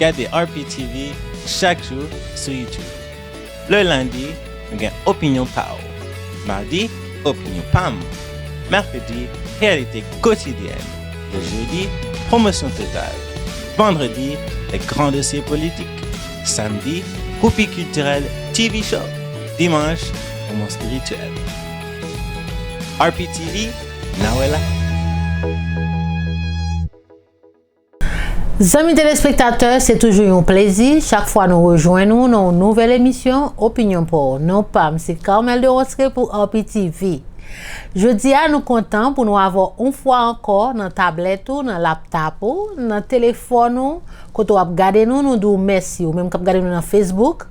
gardez RPTV chaque jour sur YouTube. Le lundi, nous avons Opinion Power. Mardi, Opinion PAM. Mercredi, Réalité quotidienne. Le jeudi, Promotion totale. Vendredi, les grands dossiers politiques. Samedi, Groupie culturel TV Show. Dimanche, Moment spirituel. RPTV, Nawela. Amis téléspectateurs, c'est toujours un plaisir. Chaque fois nous rejoignons dans une nouvelle émission Opinion pour non pas, c'est Carmel de Rostre pour RPTV. Jeudi à nous content pour nous avoir une fois encore dans tablette ou dans laptop ou dans téléphone ou quand on regarder nous disons merci ou même quand regarder nous dans Facebook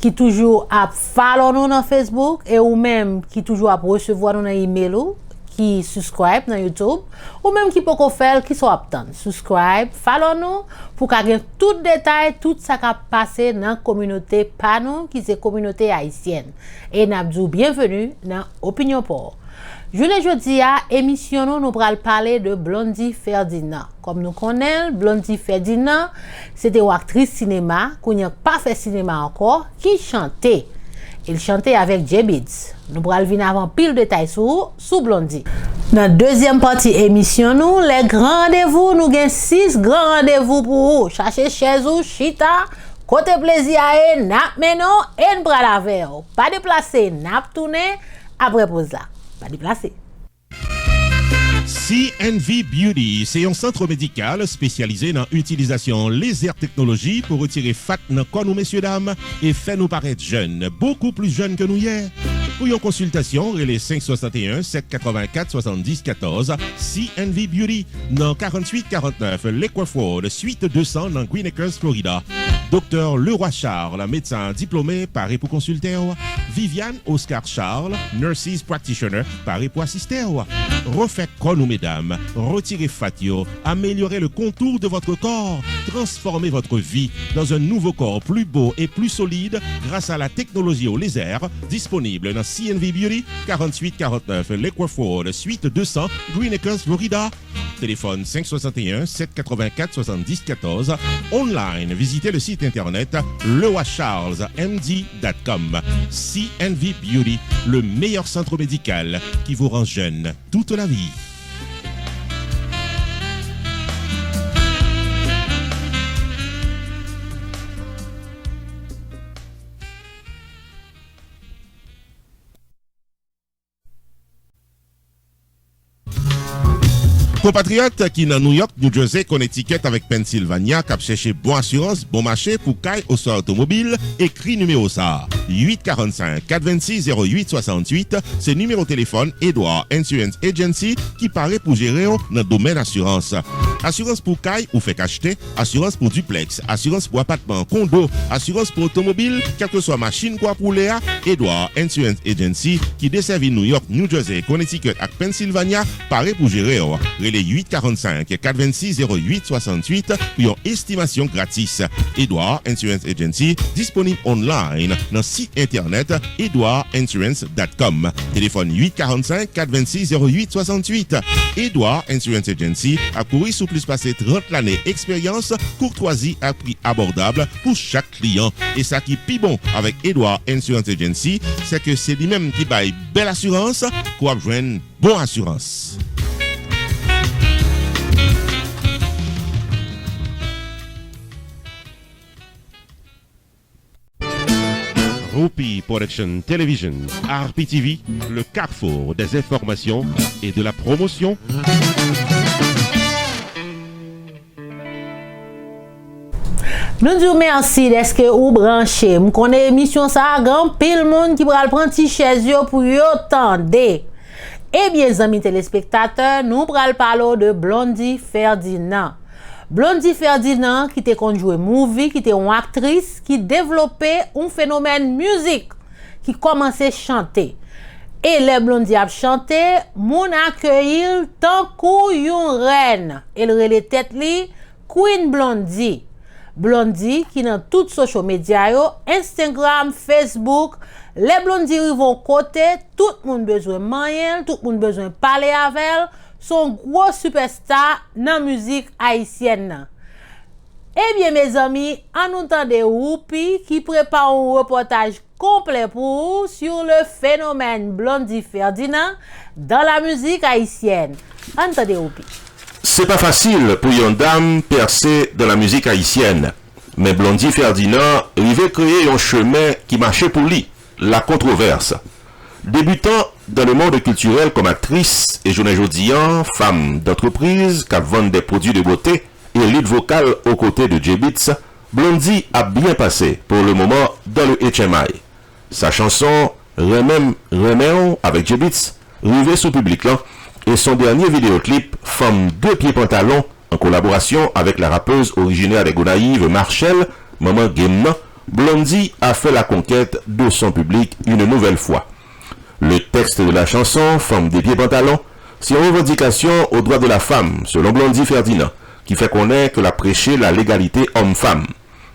qui toujours à follow nous dans Facebook et ou même qui toujours à recevoir nous dans email ou qui subscribe dans YouTube ou même qui peut faire qui sont aptes subscribe follow nous pour gagner tout détail tout ça qui a passé dans la communauté pas nous qui c'est communauté haïtienne et n'abdou bienvenue dans Opinion Port. Jeudi à émission nous pral parler de Blondie Ferdinand. Comme nous connaissons Blondie Ferdinand, c'était une actrice cinéma qui n'a pas fait cinéma encore qui chantait. Il chantait avec J-Beats. Nous pral venir avant pile de détails sur Blondie. Dans la deuxième partie émission nous, les grands rendez-vous, nous avons 6 grands rendez-vous pour vous. Cherchez chez vous, chita, côté plaisir et nap menon et bras la verre. Pas déplacer, nap tourner après pause là. Pas déplacer. CNV Beauty, c'est un centre médical spécialisé dans l'utilisation laser technologie pour retirer fat dans corps nous messieurs dames et faire nous paraître jeunes, beaucoup plus jeunes que nous hier. Pour une consultation, relais 561 784 70 14 CNV Beauty dans 4849 Lakewood suite 200 dans Green Acres, Florida. Docteur Leroy Charles, médecin diplômé, paré pour consulter. Viviane Oscar Charles, nurses practitioner, paré pour assister. Refait corps nous mesdames, retirez fatio, améliorez le contour de votre corps, transformez votre vie dans un nouveau corps plus beau et plus solide grâce à la technologie au laser disponible dans CNV Beauty 4849 Lakewood suite 200 Green Acres, Florida. Téléphone 561 784 70 14. Online, visitez le site internet leroycharlesmd.com. CNV Beauty, le meilleur centre médical qui vous rend jeune toute la vie. Compatriotes qui dans New York, New Jersey, Connecticut avec Pennsylvania, cap chercher bon assurance, bon marché pour caille au sort automobile, écrit numéro ça. 845 426 0868, c'est numéro téléphone Edouard Insurance Agency qui paraît pour gérer dans le domaine assurance. Assurance pour caille ou fait acheter, assurance pour duplex, assurance pour appartement, condo, assurance pour automobile, quelle que soit machine quoi pour Léa, Edouard Insurance Agency qui desservit New York, New Jersey, Connecticut et Pennsylvania paraît pour gérer. Les 845 426 0868 pour une estimation gratis. Edouard Insurance Agency disponible online dans le site internet edouardinsurance.com. Téléphone 845 426 0868. Edouard Insurance Agency a couru sous plus passé 30 années expérience, courtoisie à prix abordable pour chaque client. Et ça qui est plus bon avec Edouard Insurance Agency, c'est que c'est lui-même qui baille belle assurance pour avoir bonne assurance. Groupie Production Television, RPTV, le carrefour des informations et de la promotion. Nous disons merci d'être que vous branchez. Nous connaissons l'émission ça, grand pile monde qui va prendre petit chaise pour y attendre. Eh bien, amis téléspectateurs, nous allons parler de Blondie Ferdinand. Blondie Ferdinand, qui était joué movie, qui était une actrice, qui développait un phénomène musique, qui commençait à chanter. Et les Blondie a chanté, mon accueilli tant qu'une reine. Elle relait tête li Queen Blondie. Blondie qui dans toutes social media yo, Instagram, Facebook, les Blondie vont côté, tout le monde besoin moyen, tout le monde besoin parler avec elle. Son gros superstar dans la musique haïtienne. Eh bien, mes amis, en entendez Whoopi qui prépare un reportage complet pour vous sur le phénomène Blondie Ferdinand dans la musique haïtienne. Entendez Whoopi. C'est pas facile pour une dame percer dans la musique haïtienne. Mais Blondie Ferdinand arrivait créer un chemin qui marchait pour lui, la controverse. Débutant dans le monde culturel comme actrice et journée jodian, femme d'entreprise qui vendent des produits de beauté et lead vocal aux côtés de J-Beats, Blondie a bien passé pour le moment dans le HMI. Sa chanson Remèon avec J-Beats arrivait sous public là et son dernier vidéoclip Femme deux pieds pantalon en collaboration avec la rappeuse originaire des Gonaïves Marshall, Maman Gemna, Blondie a fait la conquête de son public une nouvelle fois. Le texte de la chanson Femme des pieds pantalons, c'est une revendication aux droits de la femme, selon Blondie Ferdinand, qui fait connaître que la prêcher la légalité homme-femme.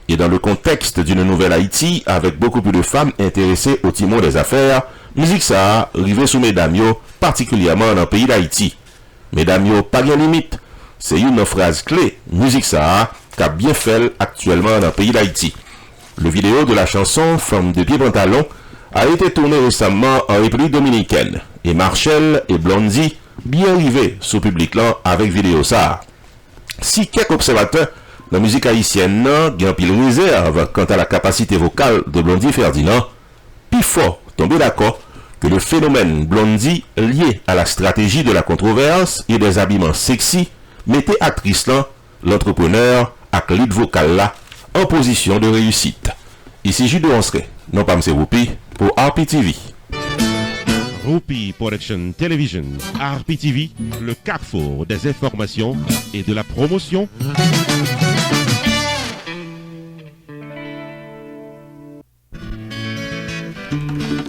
Et dans le contexte d'une nouvelle Haïti, avec beaucoup plus de femmes intéressées au timon des affaires, musique ça arrivé sous mesdames yo, particulièrement dans le pays d'Haïti. Mesdames yo, pas de limite. C'est une phrase clé, musique ça, qu'a bien fait actuellement dans le pays d'Haïti. Le vidéo de la chanson Femme de pied pantalon a été tourné récemment en République dominicaine. Et Marshall et Blondie bien arrivés sous public là avec vidéo ça. Si quelques observateurs de la musique haïtienne ont pile réserve quant à la capacité vocale de Blondie Ferdinand, puis faut tomber d'accord que le phénomène Blondie lié à la stratégie de la controverse et des habillements sexy mettait actrice là, l'entrepreneur à lead vocal là en position de réussite. Ici Jude Onsre, non pas M. Whoopi, pour RPTV. Whoopi Production Television, RPTV, le carrefour des informations et de la promotion.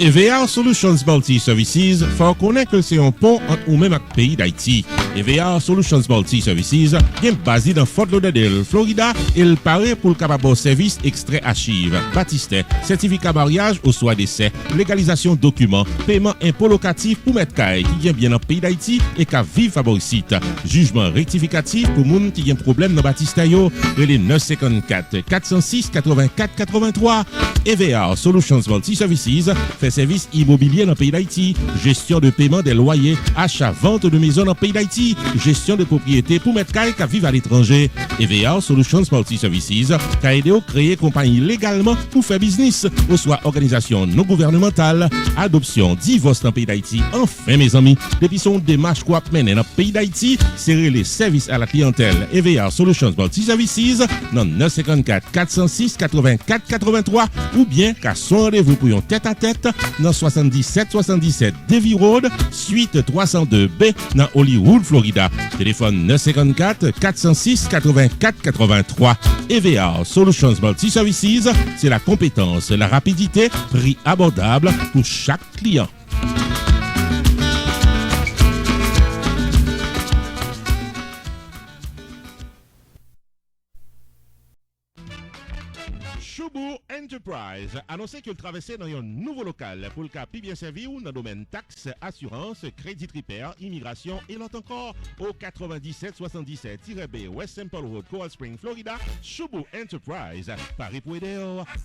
EVA Solutions Multi Services fait connaître que c'est un pont entre ou même avec le pays d'Haïti. EVA Solutions Multi Services est basé dans Fort Lauderdale, Florida, et il paraît pour le capable service extrait archives, baptistère, certificat mariage au soit décès, légalisation documents, paiement impôt locatif pour mettre caille qui vient bien dans le pays d'Haïti et qui vive favoricite. Jugement rectificatif pour moun qui a un problème dans baptistère yo, les 954 406 84 83. EVA Solutions Multi Services fait service immobilier dans le pays d'Haïti, gestion de paiement des loyers, achat, vente de maisons dans le pays d'Haïti, gestion de propriété pour mettre caille qui vivent à l'étranger. EVA Solutions Multi Services qui a aidé à créer compagnie légalement pour faire business, ou soit organisation non gouvernementale, adoption, divorce dans le pays d'Haïti. Enfin mes amis, depuis son démarche quoi mener dans le pays d'Haïti, c'est les services à la clientèle EVA Solutions Multi Services dans 954 406 84 83 ou bien qu'à son rendez-vous pour un tête-à-tête dans 77 Davie Road, suite 302B dans Hollywood, Florida. Téléphone 954 406 84 83. EVA Solutions Multi Services, c'est la compétence, la rapidité, prix abordable pour chaque client. Choubourg Enterprise annoncé qu'il traversait dans un nouveau local pour le cas bien servi ou dans le domaine taxes, assurance, crédit repair, immigration et l'autre encore au 9777-B West Simple Road, Coral Spring, Florida. Choubourg Enterprise, Paris pour aider,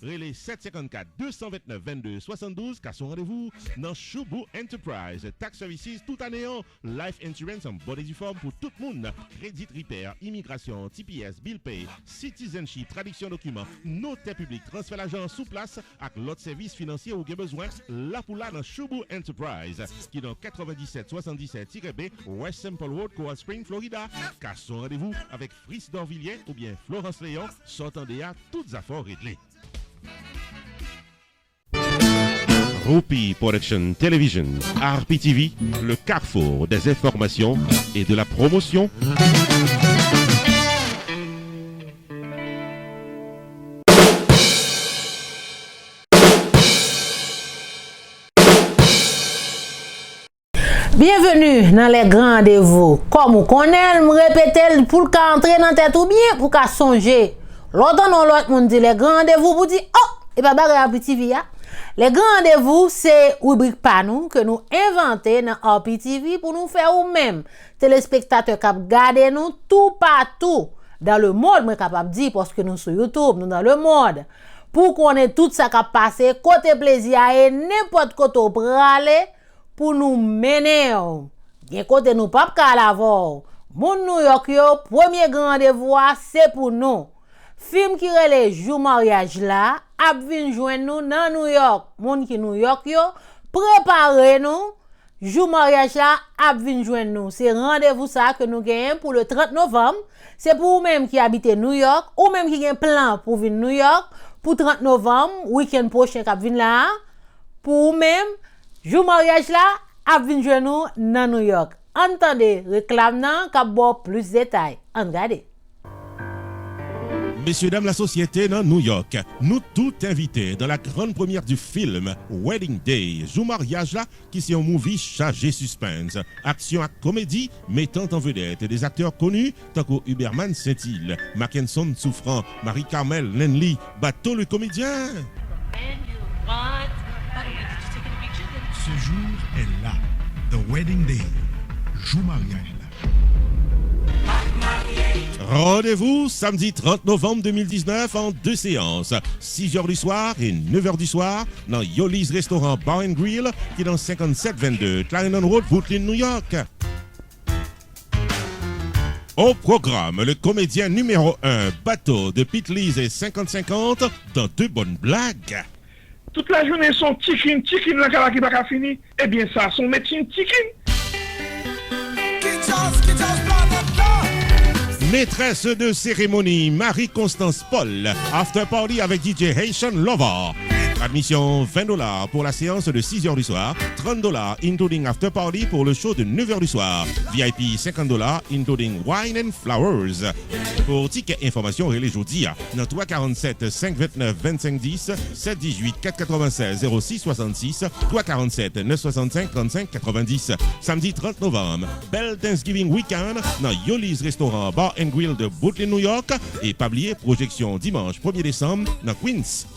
relais 754 229 22 72 car son rendez-vous dans Choubourg Enterprise. Tax services tout année, life insurance en bonne et due forme pour tout le monde, crédit repair, immigration, TPS, bill pay, citizenship, traduction documents, notaire public, transfert l'argent sous place avec l'autre service financier ou besoin, là pour là dans Choubourg Enterprise, qui est dans 9777-B West Simple Road, Coral Spring, Florida. Car son rendez-vous avec Fris Dorvilliers ou bien Florence Léon, s'entendez à toutes affaires réglées. Whoopi Production Television, RPTV, le carrefour des informations et de la promotion. Bienvenue dans les grands rendez-vous. Comme vous connaissez, me répéter pour entrer dans tête ou bien pour qu'à songer. L'autre non l'autre monde dit les grands rendez-vous pour dire oh et pas bagarre RPTV ya. Les grands rendez-vous c'est rubrique pas nous que nous inventé dans RPTV pour nous faire ou même téléspectateurs qui regardent nous tout partout dans le monde, moi capable dire parce que nous sur YouTube, nous dans le monde. Pour qu'on ait tout ça qui a passé, côté plaisir et n'importe côté pralé pour nous mener. Bien côté nous pas qu'à l'avant. Mon New York yo, premier grand rendez-vous c'est pour nous. Film qui relève jour mariage là, a vinn joindre nous dans New York. Moun qui New York yo, préparez nous. Jour mariage là, a vinn joindre nous. C'est rendez-vous ça que nous gagnons pour le 30 novembre. C'est pour vous même qui habitez New York ou même qui gagne plan pour venir New York pour 30 novembre, week-end prochain qui vinn là. Pour vous même, jour mariage là, a vinn joindre nous dans New York. Entendez, réclame nan k'ap bo plus détails. Regardez. Messieurs, dames, la société dans New York, nous tous invités dans la grande première du film Wedding Day, jour mariage là, qui c'est un movie chargé suspense, action à comédie, mettant en vedette des acteurs connus, tant que Huberman Saint-Hilaire, Mackenson Souffrant, Marie-Carmel Lenly, Bateau le comédien. Ce jour est là, The Wedding Day, jour mariage là. Rendez-vous samedi 30 novembre 2019 en 2 séances, 6h du soir et 9h du soir, dans Yoli's Restaurant Bar and Grill, qui est dans 5722 Clarendon Road, Brooklyn, New York. Au programme, le comédien numéro 1, Bateau de Pete Lees et 50-50, dans 2 bonnes blagues. Toute la journée, son tikin, la kala qui pas fini. Eh bien, ça, son médecin tikin. Maîtresse de cérémonie, Marie-Constance Paul, after party avec DJ Haitian Lover. Admission $20 pour la séance de 6h du soir, $30 including after party pour le show de 9h du soir, VIP $50 including wine and flowers. Pour ticket information, relais jeudi dans 347 529 2510 718 496 06 66 347 965 35 90. Samedi 30 novembre, belle Thanksgiving weekend dans Yoli's Restaurant Bar and Grill de Brooklyn, New York, et pas oublier projection dimanche 1er décembre dans Queens.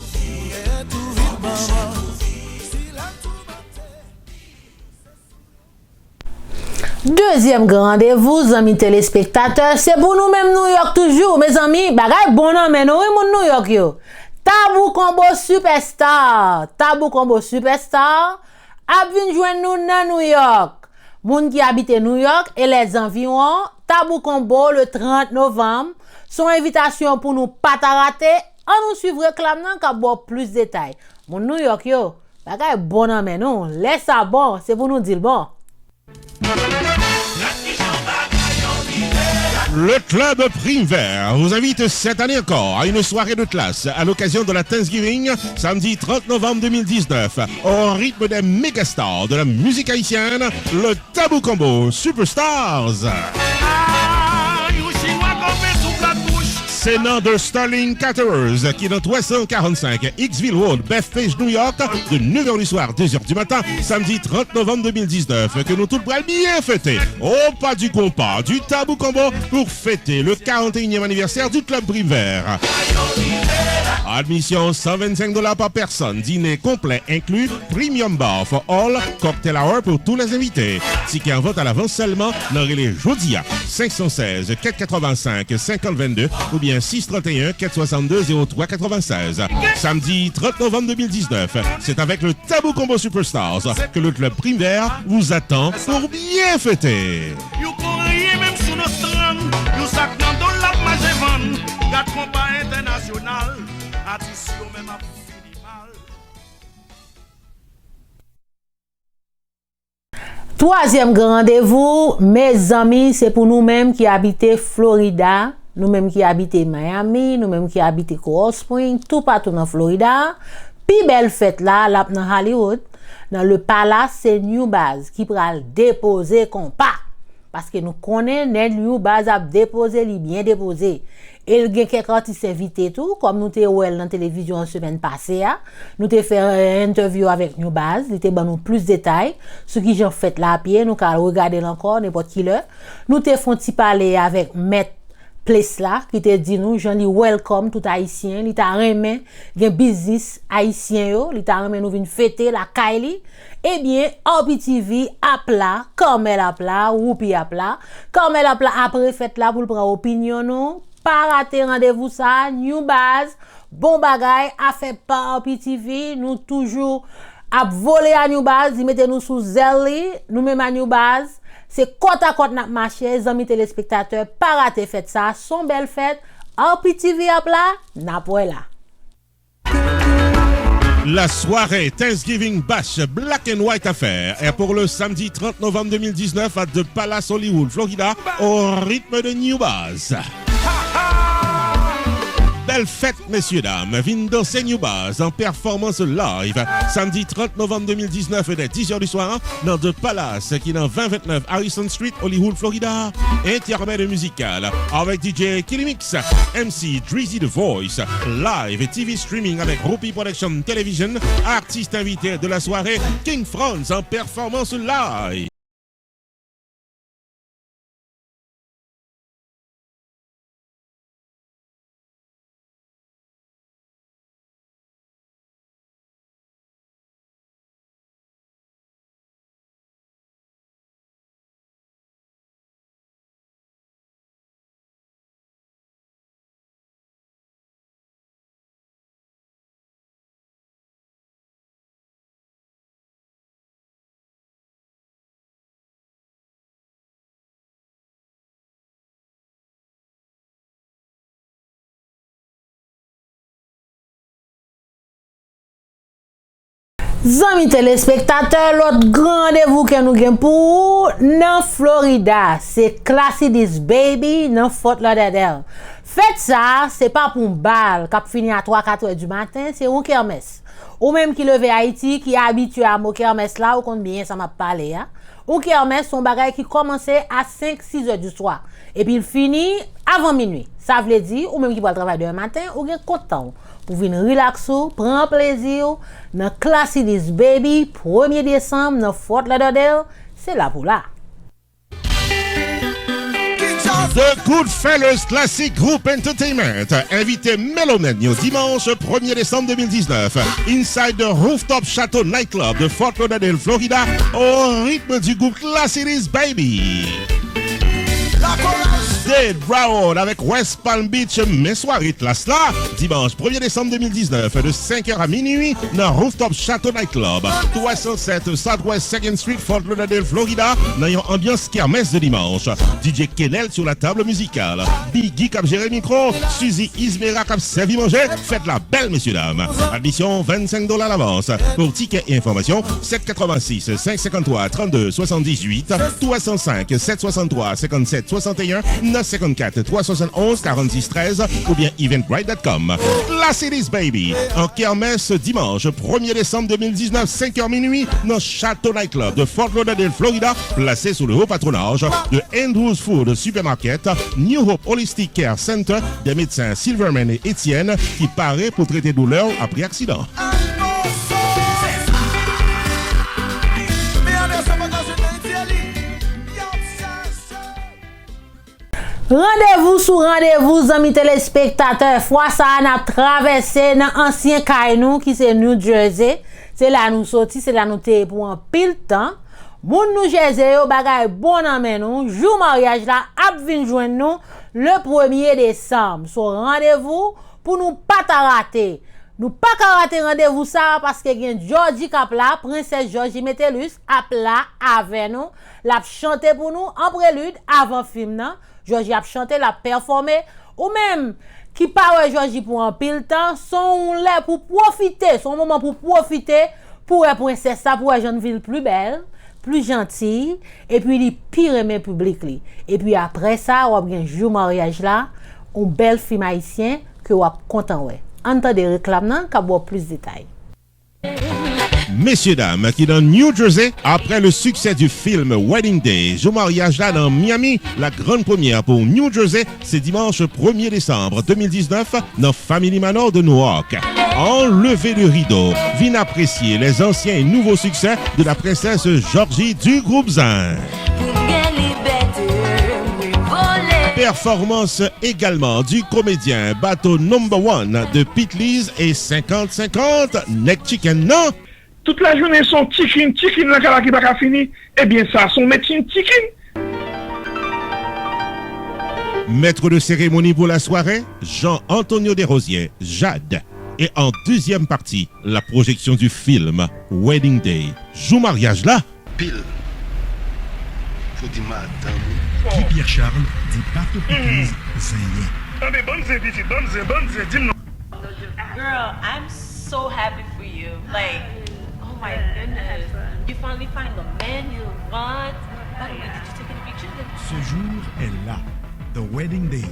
Deuxième grand rendez-vous, amis téléspectateurs, c'est pour nous-mêmes New York toujours, mes amis. Bagay bon nan men nou, mon New York yo. Tabou Combo Superstar. Tabou Combo Superstar a vinn joindre nous dans New York. Moun qui habite New York et les environs, Tabou Combo le 30 novembre. Son invitation pour nous pas rater. On nous suivre réclame nan ka bo plus détails. Mon New York yo, bagay bon nan men nou. Laisse ça bon, c'est pour nous dire bon. Le club Prime Vert vous invite cette année encore à une soirée de classe à l'occasion de la Thanksgiving, samedi 30 novembre 2019, au rythme des mégastars de la musique haïtienne, le Tabou Combo Superstars. C'est nom de Sterling Caterers qui est dans 345 Hicksville Road, Bethpage, New York, de 9h du soir, 2h du matin, samedi 30 novembre 2019, que nous tous pourrons bien fêter. Au pas du compas, du Tabou Combo pour fêter le 41e anniversaire du Club Prime Vert. Admission $125 par personne, dîner complet inclus, premium bar for all, cocktail hour pour tous les invités. Ticket en vente à l'avance seulement dans les Jodia 516 485 5022 ou bien 631 462 03 96. Samedi 30 novembre 2019, c'est avec le Tabou Combo Superstars que le Club Prime Vert vous attend pour bien fêter. Troisième grand rendez-vous, mes amis, c'est pour nous-mêmes qui habitons Florida, nous-mêmes qui habitons Miami, nous-mêmes qui habitons Coral Springs, tout partout dans Florida. Puis belle fête là, dans Hollywood, dans le palace New Baz qui pral déposer compas. Parce que nous connaissons New Baz a déposé, li bien déposé. Et il y a quelques artistes invités tout, comme nous t'ai ouel dans la télévision la semaine passée, nous t'ai fait une interview avec New Baz, il t'ai ban nous plus de détails, ce qui j'ai fait là à pied, nous qu'à regarder encore n'importe qui l'heure. Nous t'ai fait un petit parler avec Maître Place là, qui te dit nous, j'en li welcome tout haïtien, li t'a remen, gen business haïtien yo, li t'a remen nous vin fêter la Kylie. Eh bien, OPTV a plat, comme elle a plat, Whoopi a plat, comme elle a plat après fête là pour prendre opinion nous, pas rater rendez-vous ça. New Base, bon bagay, a fait par OPTV. Nous toujours à voler à New Base. Mettez-nous sous Zelly. Nous même à New Base. C'est côte à côte notre marché. Amis téléspectateurs, pas rater fête ça. Son belle fête. OPTV à plat, n'a pas là. La soirée Thanksgiving Bash Black and White Affair est pour le samedi 30 novembre 2019 à The Palace Hollywood, Florida, au rythme de New Base. Belle fête, messieurs, dames. Vin danser New Base en performance live. Samedi 30 novembre 2019 dès 10h du soir dans The Palace qui est dans 2029 Harrison Street, Hollywood, Florida. Intermède musical avec DJ Killimix, MC Drizzy The Voice, live et TV streaming avec Rupi Production Television. Artiste invité de la soirée King Franz en performance live. Amis téléspectateurs, l'autre grand rendez-vous que nous avons pour dans Florida, c'est Classy This Baby dans Fort Lauderdale. Faites ça, c'est pas pour un bal qui finit à 3-4 heures du matin, c'est un kermesse. Ou même qui levé Haïti, qui est habitué à mon kermesse là, ou compte bien ça m'a parlé. Hein? Un kermesse, son bagage qui commençait à 5-6 heures du soir. Et puis il finit avant minuit. Ça veut dire, ou même qui va travailler demain matin, ou bien content. Pour venir relaxer, prendre plaisir dans Classy This Baby, 1er décembre, dans Fort Lauderdale, c'est là pour là. The Goodfellas Classic Group Entertainment invité Melonenio dimanche 1er décembre 2019 inside the Rooftop Chateau Nightclub de Fort Lauderdale, Florida au rythme du groupe Classy This Baby. Dead Brown avec West Palm Beach, mes soirées classe là, dimanche 1er décembre 2019 de 5h à minuit dans Rooftop Chateau Nightclub, 307 Southwest 2nd Street, Fort Lauderdale, Florida, dans une ambiance kermesse de dimanche. DJ Kennel sur la table musicale, Biggie cap géré micro, Suzy Ismera cap servi manger, faites la belle messieurs dames. Admission $25 l'avance. Pour tickets et informations, 786 553 32 78, 305 763 57 61, 954 371 46 13 ou bien eventbrite.com. Classy This Baby en kermesse dimanche 1er décembre 2019 5h minuit dans Chateau Nightclub de Fort Lauderdale, Florida, placé sous le haut patronage de Andrews Food Supermarket, New Hope Holistic Care Center, des médecins Silverman et Étienne qui paraît pour traiter douleur après accident. Rendez-vous sur rendez-vous, amis téléspectateurs. Fois ça, on a traversé dans l'ancien Kainou qui c'est New Jersey. C'est là nous sorti, c'est là nous t'es pour un pile temps. Moun New Jersey, yo bagay bon amène nous. Jour mariage là, ap vin joindre nous le 1er décembre. So rendez-vous pour nous pas rater. Nous pas rater rendez-vous ça parce que gen Georgie Cap là, princesse Georgie Metellus ap là avec nous. L'a chanté pour nous en prélude avant film nan. Georgie a chanté, l'a performé, ou même qui parle Georgie pour un pile temps, sont là pour profiter, son moment pour profiter pour la princesse ça, pour la jeune ville plus belle, plus gentille, et puis il pire aimé public li. Et puis après ça, on a bien jour mariage là, un bel film haïtien que on content ouais. Entendez réclame nan, qu'a boire plus de détails. Messieurs, dames, qui dans New Jersey, après le succès du film Wedding Day, jour mariage là dans Miami, la grande première pour New Jersey, c'est dimanche 1er décembre 2019 dans Family Manor de Newark. Enlevez le rideau, viens apprécier les anciens et nouveaux succès de la princesse Georgie du groupe Zin. Performance également du comédien Bateau Number One de Pete Lees et 50-50 Neck Chicken, non? Toute la journée, son chicken là qui va finir. Eh bien, ça, son médecin chicken. Maître de cérémonie pour la soirée, Jean-Antonio Desrosiers, Jade. Et en deuxième partie, la projection du film Wedding Day. Joue mariage là. Pile. Faut dire madame. Guy Pierre Charles dit Bateau Piquise Zénien. Attendez, bonne zé, bonne zé, dis-moi. Girl, I'm so happy for you. Like, oh my goodness. You finally find the man you want. By the way, did you take any pictures? Ce jour est là. The Wedding Day.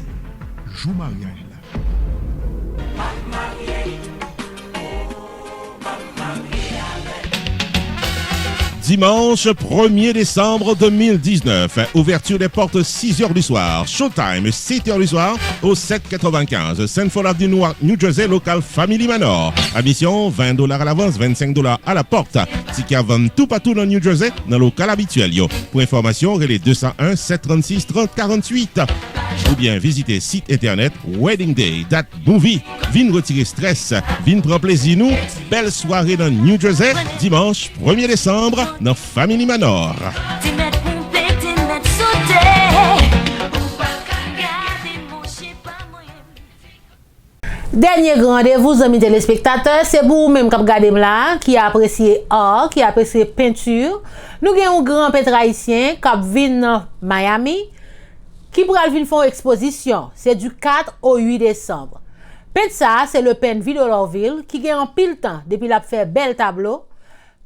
Joue mariage là. Dimanche 1er décembre 2019, ouverture des portes 6h du soir, showtime 7h du soir au 795 Sanford Avenue, New Jersey, local Family Manor. Admission $20 à l'avance, $25 à la porte. Ticket à vendre tout partout dans New Jersey, dans le local habituel. Pour information, relais 201 736 30 48. Ou bien visitez site internet weddingday.movie. Vin retirer stress, vin prendre plaisir nous. Belle soirée dans New Jersey, dimanche 1er décembre dans Family Manor. Dernier grand rendez-vous, amis téléspectateurs, c'est pour vous-même qui regardez là, qui appréciez art, qui appréciez peinture. Nous avons un grand peintre haïtien qui vient dans Miami, qui pourra venir faire une exposition. C'est du 4 au 8 décembre. Peintre ça, c'est le peintre Vidolorville qui gagne en pile temps depuis qu'il a fait bel tableau.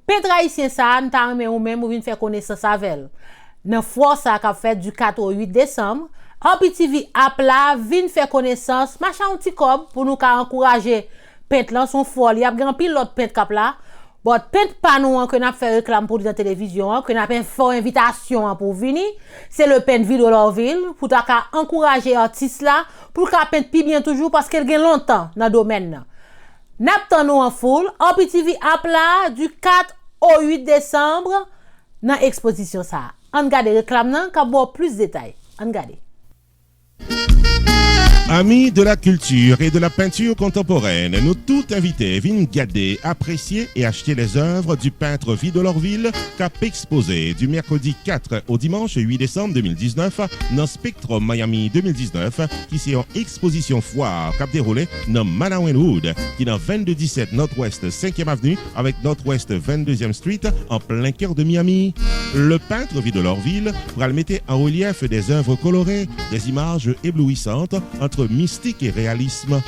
Peintre haïtien ça, nous t'arrêtons ou même ou venir faire connaissance avec. Dans fois ça qu'a fait du 4 au 8 décembre, OPTV appela vinn faire connaissance, machin un petit cob pour nous encourager peintre là son folie, y a grand pile l'autre peintre cap là. Bon, peintre pas nous que n'a fait réclame pour la télévision, que n'a fait fort invitation pour venir, c'est le peintre Vidolorville pour ta encourager artiste là pour qu'a peintre pi bien toujours parce qu'elle gagne longtemps dans domaine là. N'attend nous en foule, OPTV appela du 4 au 8 décembre dans exposition ça. On regarde réclame nan qu'a voir plus détails. On regarde. Amis de la culture et de la peinture contemporaine, nous tous invités viennent garder, apprécier et acheter les œuvres du peintre Vidolorville cap exposé du mercredi 4 au dimanche 8 décembre 2019 dans Spectrum Miami 2019 qui c'est en exposition foire cap déroulé dans Manawanwood qui dans 2217 Northwest 5e Avenue avec Northwest 22e Street en plein cœur de Miami. Le peintre Vidolorville pourra le mettre en relief des œuvres colorées, des images éblouissantes entre mystique et réalisme.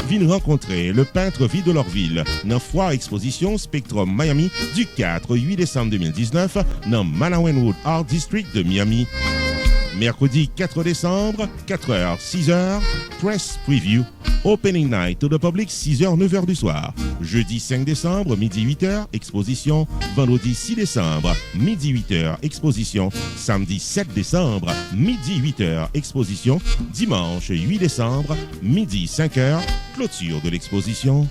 Viens rencontrer le peintre Vidolorville dans foire exposition Spectrum Miami du 4 au 8 décembre 2019 dans Manawanwood Art District de Miami. Mercredi 4 décembre, 4h, 6h, Press Preview. Opening Night to the Public, 6h, 9h du soir. Jeudi 5 décembre, midi 8h, exposition. Vendredi 6 décembre, midi 8h, exposition. Samedi 7 décembre, midi 8h, exposition. Dimanche 8 décembre, midi 5h, clôture de l'exposition.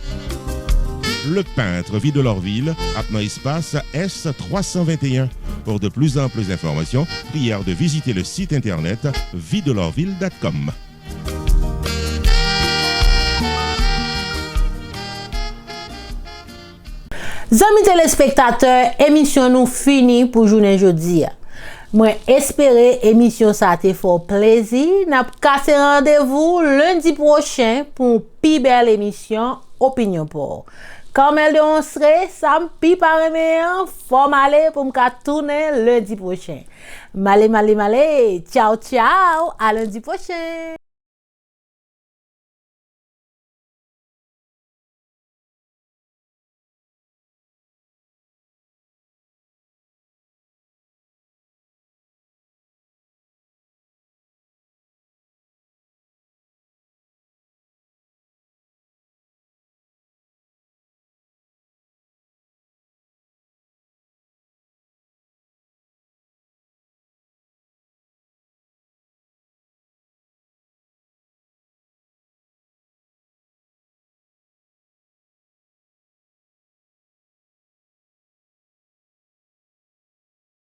Le peintre Vidolorville, à espace S321. Pour de plus amples informations, prière de visiter le site internet vidolorville.com. Amis téléspectateurs, émission nous fini pour journée jeudi. Moi espérer émission ça te fait plaisir. N'a cassé rendez-vous lundi prochain pour une plus belle émission Opinion pour. Comme elle démonstrait, ça me pi par meilleur, faut m'aller pour me tourner lundi prochain. Malé. Ciao, à lundi prochain.